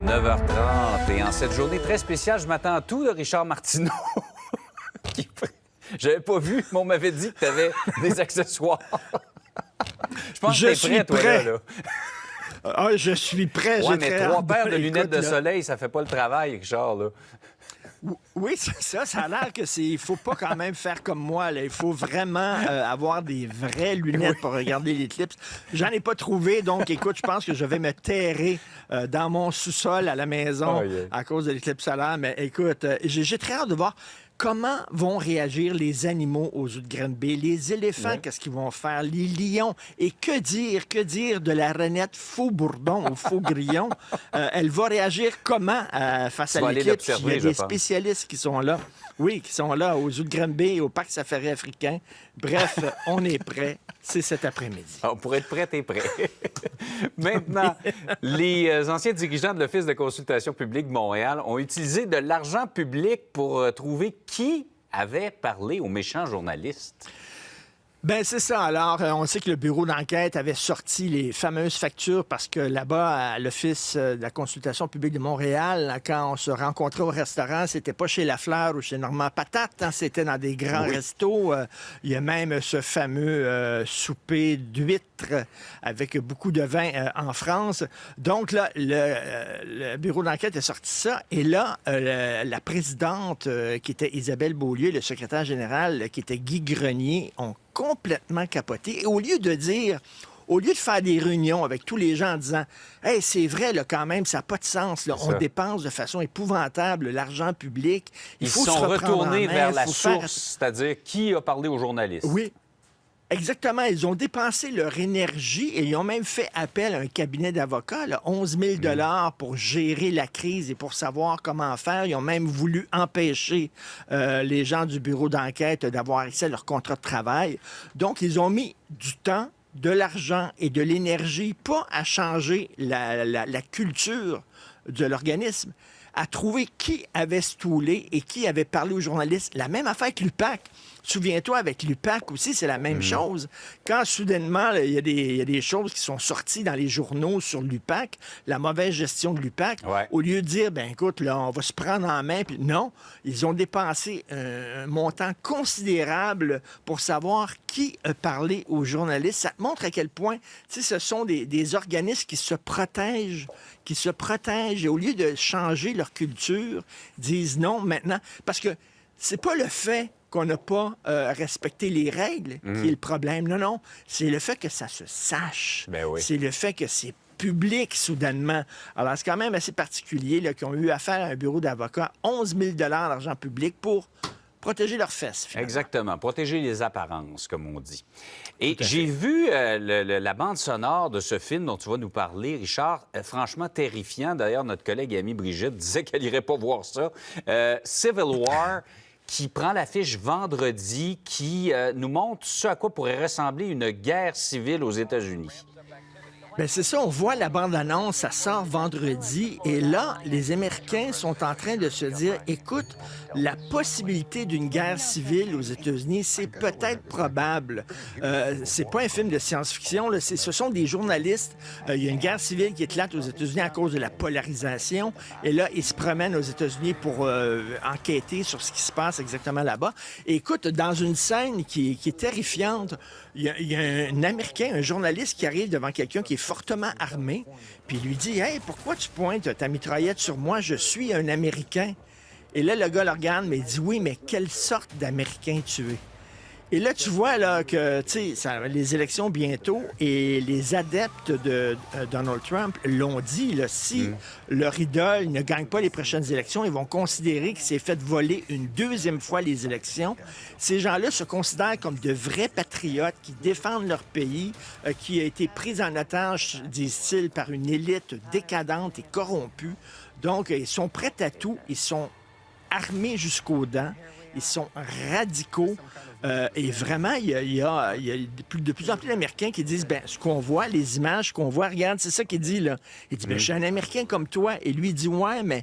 9h30. Et en cette journée très spéciale, je m'attends à tout de Richard Martineau. J'avais pas vu, mais on m'avait dit que tu avais des accessoires. Je pense que t'es prêt, toi, là. Ah, je suis prêt. Ouais, mais 3 paires de lunettes de soleil, ça fait pas le travail, Richard, là. Oui, c'est ça. Ça a l'air que c'est. Il faut pas quand même faire comme moi, là. Il faut vraiment avoir des vraies lunettes pour regarder l'éclipse. J'en ai pas trouvé, donc écoute, je pense que je vais me terrer dans mon sous-sol à la maison à cause de l'éclipse solaire. Mais écoute, j'ai très hâte de voir comment vont réagir les animaux aux eaux de Granby, les éléphants, qu'est-ce qu'ils vont faire, les lions. Et que dire de la renette faux bourdon ou faux grillon? Elle va réagir comment face à l'éclipse? Il y a des spécialistes qui sont là. Oui, qui sont là aux eaux de Granby, au parc safari africain. Bref, on est prêt. C'est cet après-midi. Ah, pour être prêt, t'es prêt. Maintenant, les anciens dirigeants de l'Office de consultation publique de Montréal ont utilisé de l'argent public pour trouver qui avait parlé aux méchants journalistes. Ben c'est ça. Alors, on sait que le bureau d'enquête avait sorti les fameuses factures parce que là-bas, à l'Office de la consultation publique de Montréal, quand on se rencontrait au restaurant, c'était pas chez Lafleur ou chez Normand Patate, hein, c'était dans des grands restos. Il y a même ce fameux souper d'huîtres avec beaucoup de vin en France. Donc là, le bureau d'enquête a sorti ça. Et là, la présidente, qui était Isabelle Beaulieu, le secrétaire général, qui était Guy Grenier, ont complètement capoté. Et au lieu de faire des réunions avec tous les gens en disant « Hey, c'est vrai, là, quand même, ça n'a pas de sens. Là, on dépense de façon épouvantable l'argent public. Ils sont retournés vers la source, c'est-à-dire qui a parlé aux journalistes. » Oui. Exactement. Ils ont dépensé leur énergie et ils ont même fait appel à un cabinet d'avocats, là, 11 000 pour gérer la crise et pour savoir comment faire. Ils ont même voulu empêcher les gens du bureau d'enquête d'avoir accès à leur contrat de travail. Donc, ils ont mis du temps, de l'argent et de l'énergie, pas à changer la culture de l'organisme, à trouver qui avait stoulé et qui avait parlé aux journalistes. La même affaire que l'UPAC. Souviens-toi, avec l'UPAC aussi, c'est la même chose. Quand, soudainement, il y a des choses qui sont sorties dans les journaux sur l'UPAC, la mauvaise gestion de l'UPAC, au lieu de dire, ben écoute, là, on va se prendre en main, puis non, ils ont dépensé un montant considérable pour savoir qui a parlé aux journalistes. Ça te montre à quel point, tu sais, ce sont des organismes qui se protègent, et au lieu de changer leur culture, disent non maintenant, parce que c'est pas le fait qu'on n'a pas respecté les règles qui est le problème. Non, non. C'est le fait que ça se sache. Ben oui. C'est le fait que c'est public, soudainement. Alors, c'est quand même assez particulier là, qu'ils ont eu affaire à un bureau d'avocats, 11 000 d'argent public pour protéger leurs fesses, finalement. Exactement. Protéger les apparences, comme on dit. Et j'ai vu la bande sonore de ce film dont tu vas nous parler, Richard. Franchement terrifiant. D'ailleurs, notre collègue et amie Brigitte disait qu'elle n'irait pas voir ça. Civil War... qui prend l'affiche vendredi, qui nous montre ce à quoi pourrait ressembler une guerre civile aux États-Unis. Bien, c'est ça, on voit la bande-annonce, ça sort vendredi, et là, les Américains sont en train de se dire, écoute, la possibilité d'une guerre civile aux États-Unis, c'est peut-être probable. C'est pas un film de science-fiction, là, ce sont des journalistes. Il y a une guerre civile qui éclate aux États-Unis à cause de la polarisation, et là, ils se promènent aux États-Unis pour enquêter sur ce qui se passe exactement là-bas. Et écoute, dans une scène qui est terrifiante, il y a un Américain, un journaliste qui arrive devant quelqu'un qui est fortement armé, puis il lui dit « Hey, pourquoi tu pointes ta mitraillette sur moi? Je suis un Américain. » Et là, le gars le regarde, mais il dit « Oui, mais quelle sorte d'Américain tu es? » Et là, tu vois là, que les élections bientôt et les adeptes de Donald Trump l'ont dit, là, si leur idole ne gagne pas les prochaines élections, ils vont considérer qu'il s'est fait voler une deuxième fois les élections. Ces gens-là se considèrent comme de vrais patriotes qui défendent leur pays, qui a été pris en otage, disent-ils, par une élite décadente et corrompue. Donc, ils sont prêts à tout, ils sont armés jusqu'aux dents, ils sont radicaux. Et vraiment, il y a de plus en plus d'Américains qui disent, ben, ce qu'on voit, les images qu'on voit, regarde, c'est ça qu'il dit, là. Il dit, ben, je suis un Américain comme toi. Et lui, il dit, ouais, mais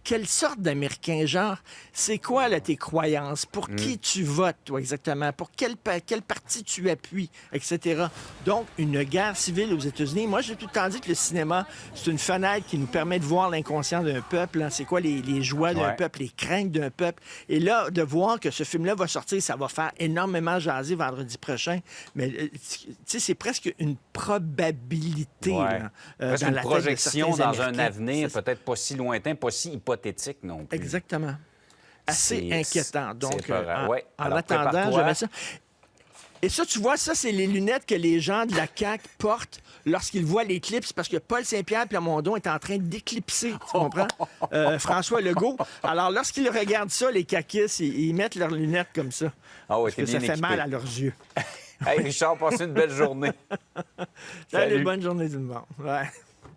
quelle sorte d'Américain? Genre, c'est quoi, là, tes croyances? Pour qui tu votes, toi, exactement? Pour quel parti tu appuies, etc. Donc, une guerre civile aux États-Unis. Moi, j'ai tout le temps dit que le cinéma, c'est une fenêtre qui nous permet de voir l'inconscient d'un peuple. Hein. C'est quoi les joies d'un peuple, les craintes d'un peuple. Et là, de voir que ce film-là va sortir, ça va faire énormément jaser vendredi prochain. Mais, tu sais, c'est presque une probabilité. Là, presque dans une la tête projection de certains dans un Américains. avenir peut-être pas si lointain, pas si hypothétique non plus. Exactement. Assez inquiétant. Donc, en Alors, attendant, je mets ça. Et ça, tu vois, ça, c'est les lunettes que les gens de la CAQ portent lorsqu'ils voient l'éclipse, parce que Paul Saint-Pierre Plamondon est en train d'éclipser, tu comprends? François Legault. Alors, lorsqu'ils regardent ça, les caquistes, ils mettent leurs lunettes comme ça. Ah oui, parce que ça fait mal à leurs yeux. Hey, Richard, passez une belle journée. Salut, bonne journée tout le monde. Ouais.